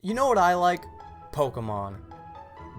You know what I like? Pokemon.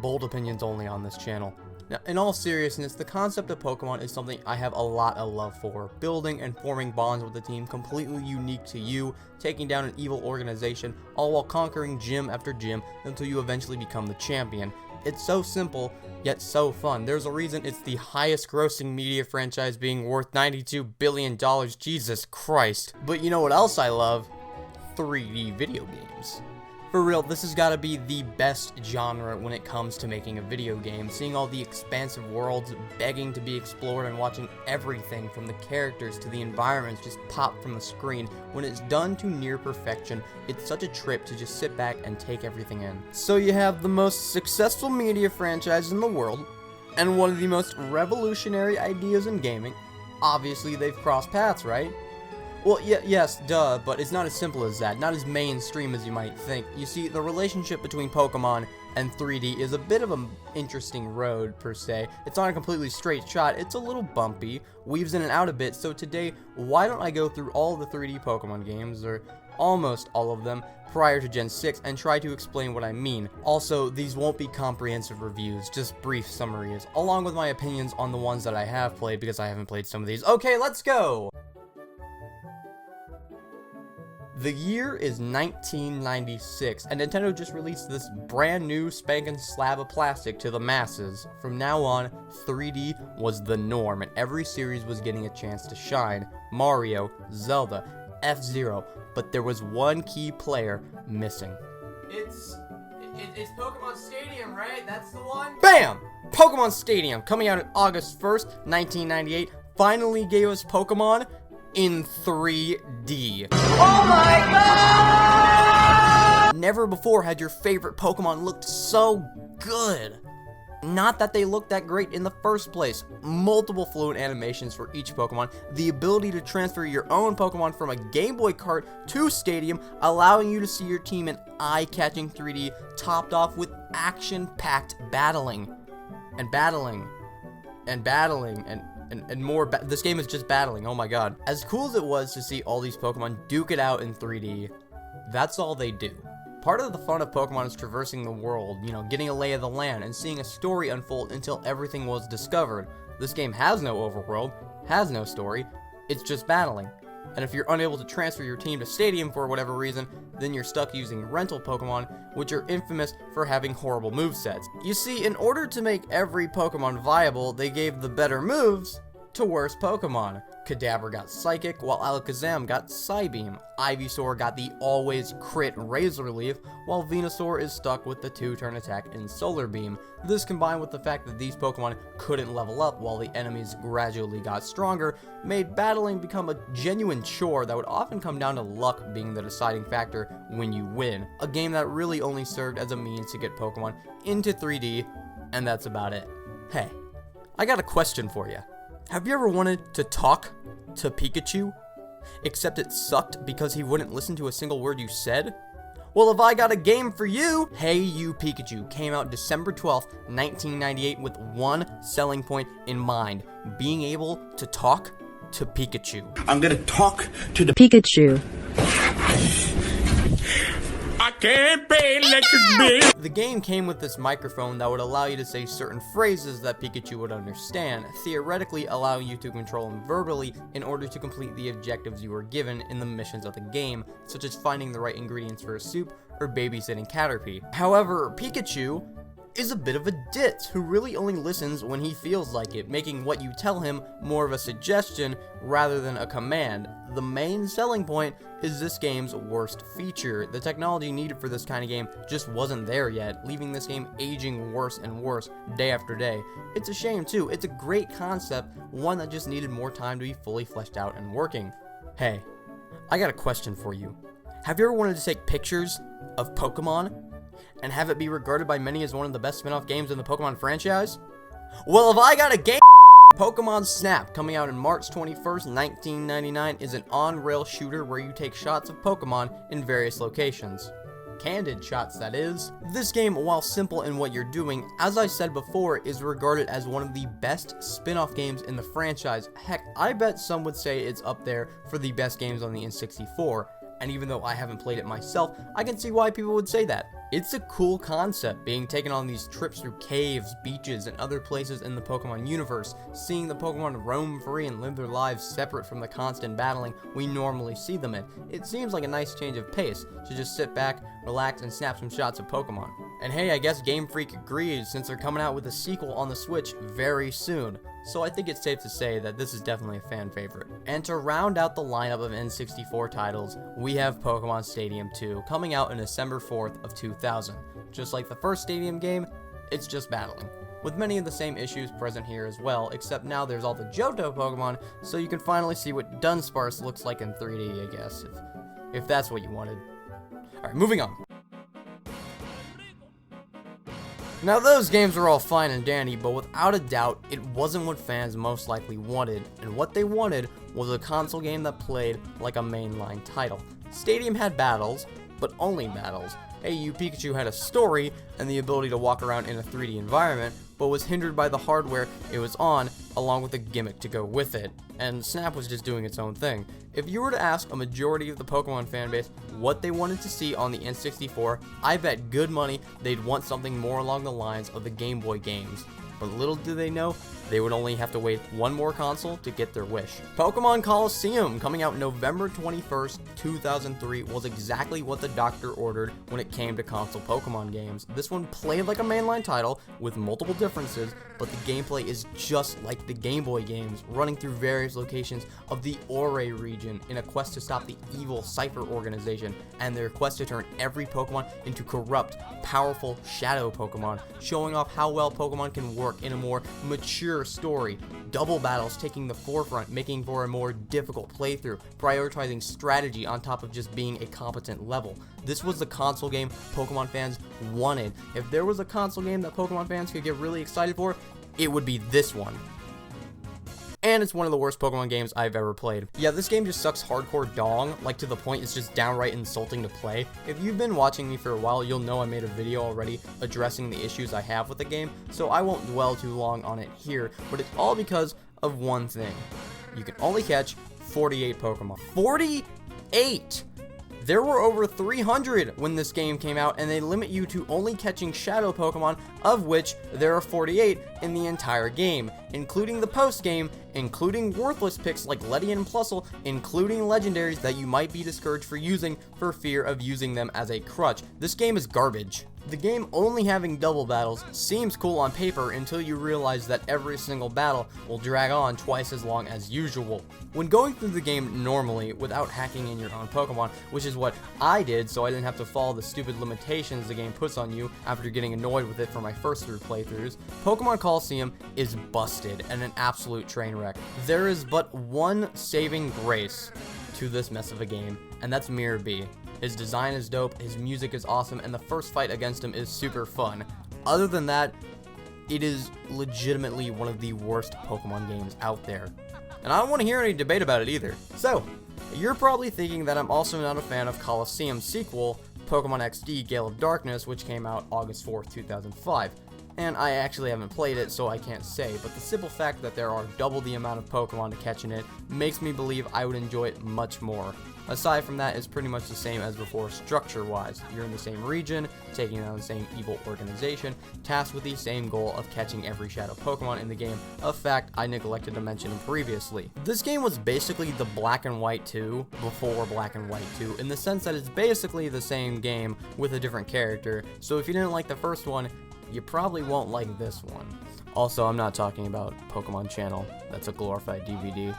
Bold opinions only on this channel. Now, in all seriousness, the concept of Pokemon is something I have a lot of love for. Building and forming bonds with a team completely unique to you, taking down an evil organization, all while conquering gym after gym until you eventually become the champion. It's so simple, yet so fun. There's a reason it's the highest grossing media franchise, being worth $92 billion, Jesus Christ. But you know what else I love? 3D video games. For real, this has got to be the best genre when it comes to making a video game. Seeing all the expansive worlds begging to be explored and watching everything from the characters to the environments just pop from the screen. When it's done to near perfection, it's such a trip to just sit back and take everything in. So you have the most successful media franchise in the world, and one of the most revolutionary ideas in gaming. Obviously, they've crossed paths, right? Well, yes, duh, but it's not as simple as that, not as mainstream as you might think. You see, the relationship between Pokemon and 3D is a bit of an interesting road, per se. It's not a completely straight shot, it's a little bumpy, weaves in and out a bit, so today, why don't I go through all of the 3D Pokemon games, or almost all of them, prior to Gen 6, and try to explain what I mean. Also, these won't be comprehensive reviews, just brief summaries, along with my opinions on the ones that I have played, because I haven't played some of these. Okay, let's go! The year is 1996, and Nintendo just released this brand new spanking slab of plastic to the masses. From now on, 3D was the norm, and every series was getting a chance to shine. Mario, Zelda, F-Zero, but there was one key player missing. It's Pokemon Stadium, right? That's the one? BAM! Pokemon Stadium, coming out on August 1st, 1998, finally gave us Pokemon in 3D. Oh my god! Never before had your favorite Pokemon looked so good. Not that they looked that great in the first place. Multiple fluent animations for each Pokemon, the ability to transfer your own Pokemon from a Game Boy cart to Stadium, allowing you to see your team in eye-catching 3D, topped off with action-packed battling. And more. This game is just battling. Oh my god. As cool as it was to see all these Pokemon duke it out in 3D, that's all they do. Part of the fun of Pokemon is traversing the world, you know, getting a lay of the land and seeing a story unfold until everything was discovered. This game has no overworld, has no story, it's just battling. And if you're unable to transfer your team to Stadium for whatever reason, then you're stuck using rental Pokemon, which are infamous for having horrible movesets. You see, in order to make every Pokemon viable, they gave the better moves to worse Pokemon. Kadabra got Psychic, while Alakazam got Psybeam. Ivysaur got the always crit Razor Leaf, while Venusaur is stuck with the 2-turn attack in Solar Beam. This, combined with the fact that these Pokemon couldn't level up while the enemies gradually got stronger, made battling become a genuine chore that would often come down to luck being the deciding factor when you win. A game that really only served as a means to get Pokemon into 3D, and that's about it. Hey, I got a question for you. Have you ever wanted to talk to Pikachu, except it sucked because he wouldn't listen to a single word you said? Well, if I got a game for you! Hey You Pikachu came out December 12th, 1998 with one selling point in mind: being able to talk to Pikachu. I'm gonna talk to the Pikachu. I can't pay electric bill. The game came with this microphone that would allow you to say certain phrases that Pikachu would understand, theoretically allowing you to control him verbally in order to complete the objectives you were given in the missions of the game, such as finding the right ingredients for a soup or babysitting Caterpie. However, Pikachu is a bit of a ditz who really only listens when he feels like it, making what you tell him more of a suggestion rather than a command. The main selling point is this game's worst feature. The technology needed for this kind of game just wasn't there yet, leaving this game aging worse and worse day after day. It's a shame too. It's a great concept, one that just needed more time to be fully fleshed out and working. Hey, I got a question for you. Have you ever wanted to take pictures of Pokemon and have it be regarded by many as one of the best spin-off games in the Pokemon franchise? Well, if I got a game, Pokemon Snap, coming out on March 21st, 1999, is an on-rail shooter where you take shots of Pokemon in various locations. Candid shots, that is. This game, while simple in what you're doing, as I said before, is regarded as one of the best spin-off games in the franchise. Heck, I bet some would say it's up there for the best games on the N64. and even though I haven't played it myself, I can see why people would say that. It's a cool concept, being taken on these trips through caves, beaches, and other places in the Pokemon universe, seeing the Pokemon roam free and live their lives separate from the constant battling we normally see them in. It seems like a nice change of pace, to just sit back, relax, and snap some shots of Pokemon. And hey, I guess Game Freak agrees, since they're coming out with a sequel on the Switch very soon. So I think it's safe to say that this is definitely a fan favorite. And to round out the lineup of N64 titles, we have Pokemon Stadium 2 coming out on December 4th of 2000. Just like the first Stadium game, it's just battling, with many of the same issues present here as well, except now there's all the Johto Pokemon, so you can finally see what Dunsparce looks like in 3D, I guess, if that's what you wanted. Alright, moving on. Now those games were all fine and dandy, but without a doubt, it wasn't what fans most likely wanted, and what they wanted was a console game that played like a mainline title. Stadium had battles, but only battles. Hey, Pikachu had a story and the ability to walk around in a 3D environment, but was hindered by the hardware it was on, along with a gimmick to go with it, and Snap was just doing its own thing. If you were to ask a majority of the Pokemon fanbase what they wanted to see on the N64, I bet good money they'd want something more along the lines of the Game Boy games. But little do they know, they would only have to wait one more console to get their wish. Pokemon Colosseum, coming out November 21st, 2003, was exactly what the doctor ordered when it came to console Pokemon games. This one played like a mainline title with multiple differences, but the gameplay is just like the Game Boy games, running through various locations of the Ore region in a quest to stop the evil Cypher organization and their quest to turn every Pokemon into corrupt, powerful Shadow Pokemon, showing off how well Pokemon can work in a more mature story. Double battles taking the forefront, making for a more difficult playthrough, prioritizing strategy on top of just being a competent level. This was the console game Pokemon fans wanted. If there was a console game that Pokemon fans could get really excited for, it would be this one. And it's one of the worst Pokemon games I've ever played. Yeah, this game just sucks hardcore dong, like to the point it's just downright insulting to play. If you've been watching me for a while, you'll know I made a video already addressing the issues I have with the game, so I won't dwell too long on it here, but it's all because of one thing. You can only catch 48 Pokemon. 48! There were over 300 when this game came out, and they limit you to only catching Shadow Pokemon, of which there are 48 in the entire game, including the post-game, including worthless picks like Ledian and Plusle, including legendaries that you might be discouraged for using for fear of using them as a crutch. This game is garbage. The game only having double battles seems cool on paper until you realize that every single battle will drag on twice as long as usual. When going through the game normally without hacking in your own Pokemon, which is what I did so I didn't have to follow the stupid limitations the game puts on you after getting annoyed with it for my first 3 playthroughs, Pokemon Colosseum is busted and an absolute train wreck. There is but one saving grace to this mess of a game, and that's Miror B. His design is dope, his music is awesome, and the first fight against him is super fun. Other than that, it is legitimately one of the worst Pokemon games out there. And I don't want to hear any debate about it either. So, you're probably thinking that I'm also not a fan of Colosseum's sequel, Pokemon XD Gale of Darkness, which came out August 4th, 2005. And I actually haven't played it, so I can't say, but the simple fact that there are double the amount of Pokemon to catch in it makes me believe I would enjoy it much more. Aside from that, it's pretty much the same as before structure-wise. You're in the same region, taking down the same evil organization, tasked with the same goal of catching every Shadow Pokemon in the game, a fact I neglected to mention previously. This game was basically the Black and White 2 before Black and White 2, in the sense that it's basically the same game with a different character, so if you didn't like the first one, you probably won't like this one. Also, I'm not talking about Pokemon Channel, that's a glorified DVD.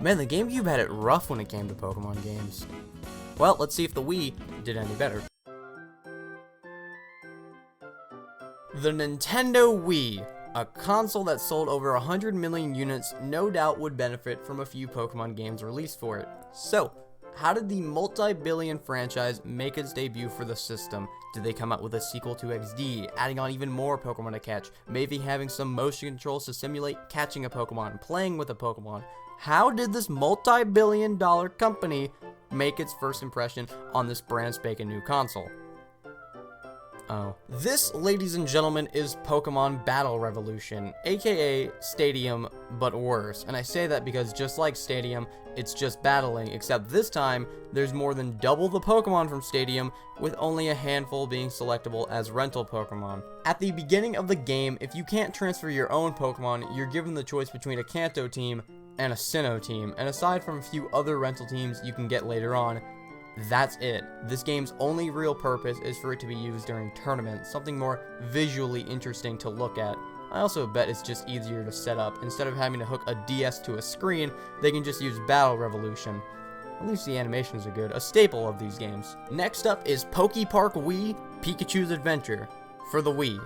Man, the GameCube had it rough when it came to Pokemon games. Well, let's see if the Wii did any better. The Nintendo Wii, a console that sold over 100 million units, no doubt would benefit from a few Pokemon games released for it. So, how did the multi-billion franchise make its debut for the system? Did they come out with a sequel to XD, adding on even more Pokemon to catch, maybe having some motion controls to simulate catching a Pokemon, playing with a Pokemon? How did this multi-billion-dollar company make its first impression on this brand spanking new console? Oh. This, ladies and gentlemen, is Pokemon Battle Revolution, aka Stadium, but worse. And I say that because just like Stadium, it's just battling, except this time, there's more than double the Pokemon from Stadium, with only a handful being selectable as rental Pokemon. At the beginning of the game, if you can't transfer your own Pokemon, you're given the choice between a Kanto team and a Sinnoh team, and aside from a few other rental teams you can get later on, that's it. This game's only real purpose is for it to be used during tournaments, something more visually interesting to look at. I also bet it's just easier to set up. Instead of having to hook a DS to a screen, they can just use Battle Revolution. At least the animations are good, a staple of these games. Next up is Pokepark Wii Pikachu's Adventure for the Wii.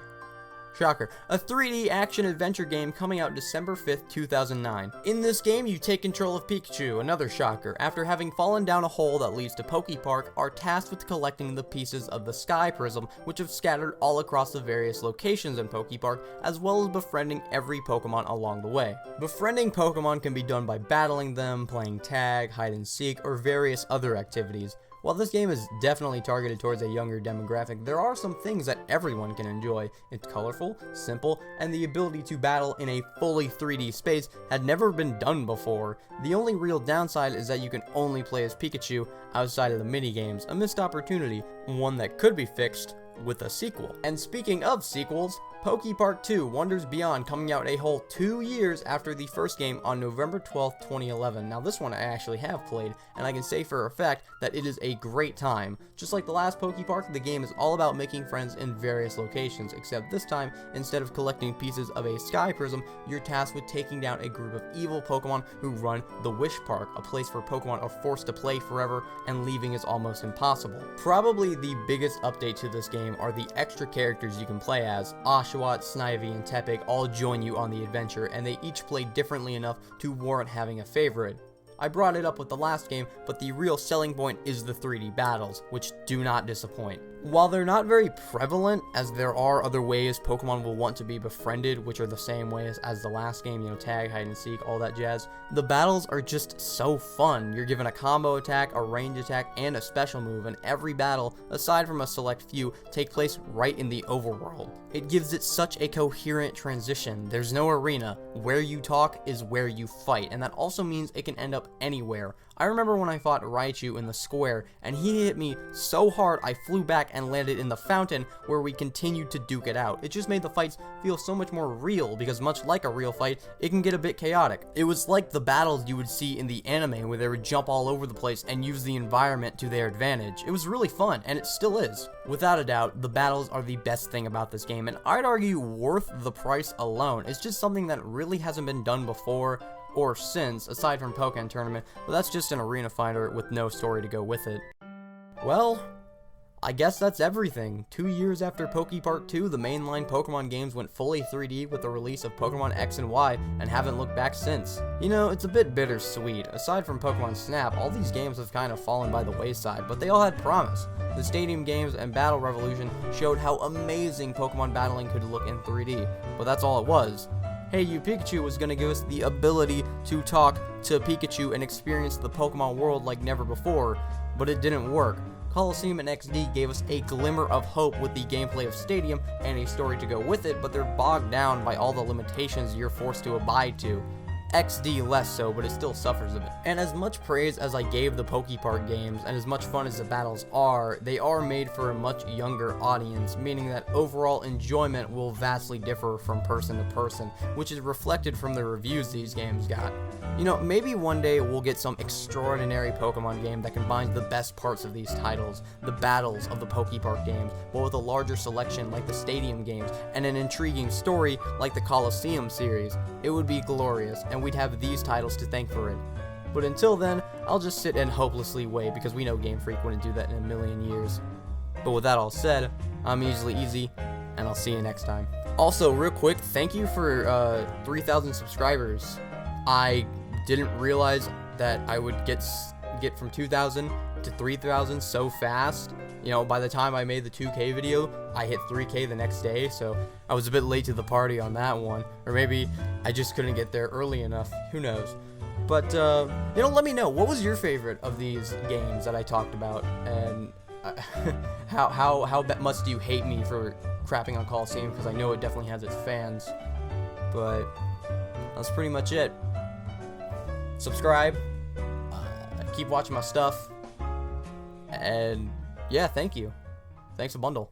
Shocker. A 3D action-adventure game coming out December 5th, 2009. In this game, you take control of Pikachu, another shocker. After having fallen down a hole that leads to Pokepark, are tasked with collecting the pieces of the Sky Prism, which have scattered all across the various locations in Pokepark, as well as befriending every Pokemon along the way. Befriending Pokemon can be done by battling them, playing tag, hide and seek, or various other activities. While this game is definitely targeted towards a younger demographic, there are some things that everyone can enjoy. It's colorful, simple, and the ability to battle in a fully 3D space had never been done before. The only real downside is that you can only play as Pikachu outside of the minigames, a missed opportunity, one that could be fixed with a sequel. And speaking of sequels, Pokepark 2 Wonders Beyond coming out a whole 2 years after the first game on November 12th, 2011. Now this one I actually have played, and I can say for a fact that it is a great time. Just like the last Pokepark, the game is all about making friends in various locations, except this time, instead of collecting pieces of a Sky Prism, you're tasked with taking down a group of evil Pokemon who run the Wish Park, a place where Pokemon are forced to play forever, and leaving is almost impossible. Probably the biggest update to this game are the extra characters you can play as. Oshawott, Snivy, and Tepig all join you on the adventure, and they each play differently enough to warrant having a favorite. I brought it up with the last game, but the real selling point is the 3D battles, which do not disappoint. While they're not very prevalent, as there are other ways Pokemon will want to be befriended, which are the same ways as the last game, you know, tag, hide and seek, all that jazz, the battles are just so fun. You're given a combo attack, a range attack, and a special move, and every battle, aside from a select few, take place right in the overworld. It gives it such a coherent transition. There's no arena. Where you talk is where you fight, and that also means it can end up anywhere. I remember when I fought Raichu in the square, and he hit me so hard I flew back and landed in the fountain where we continued to duke it out. It just made the fights feel so much more real, because much like a real fight, it can get a bit chaotic. It was like the battles you would see in the anime where they would jump all over the place and use the environment to their advantage. It was really fun, and it still is. Without a doubt, the battles are the best thing about this game, and I'd argue worth the price alone. It's just something that really hasn't been done before or since, aside from Pokken Tournament, but that's just an arena fighter with no story to go with it. Well, I guess that's everything. 2 years after Pokepark 2, the mainline Pokemon games went fully 3D with the release of Pokemon X and Y, and haven't looked back since. You know, it's a bit bittersweet. Aside from Pokemon Snap, all these games have kind of fallen by the wayside, but they all had promise. The Stadium games and Battle Revolution showed how amazing Pokemon battling could look in 3D, but that's all it was. Hey You Pikachu was going to give us the ability to talk to Pikachu and experience the Pokemon world like never before, but it didn't work. Colosseum and XD gave us a glimmer of hope with the gameplay of Stadium and a story to go with it, but they're bogged down by all the limitations you're forced to abide to. XD less so, but it still suffers of it. And as much praise as I gave the Pokepark games, and as much fun as the battles are, they are made for a much younger audience, meaning that overall enjoyment will vastly differ from person to person, which is reflected from the reviews these games got. You know, maybe one day we'll get some extraordinary Pokemon game that combines the best parts of these titles, the battles of the Pokepark games, but with a larger selection like the Stadium games, and an intriguing story like the Colosseum series. It would be glorious, and we'd have these titles to thank for it. But until then, I'll just sit and hopelessly wait, because we know Game Freak wouldn't do that in a million years. But with that all said, I'm Easily Easy, and I'll see you next time. Also, real quick, thank you for 3,000 subscribers. I didn't realize that I would get from 2,000 to 3,000 so fast. You know, by the time I made the 2K video, I hit 3K the next day, so I was a bit late to the party on that one. Or maybe I just couldn't get there early enough. Who knows? But, you know, let me know. What was your favorite of these games that I talked about? And how much do you hate me for crapping on Colosseum? Because I know it definitely has its fans. But that's pretty much it. Subscribe. Keep watching my stuff. And yeah, thank you. Thanks a bundle.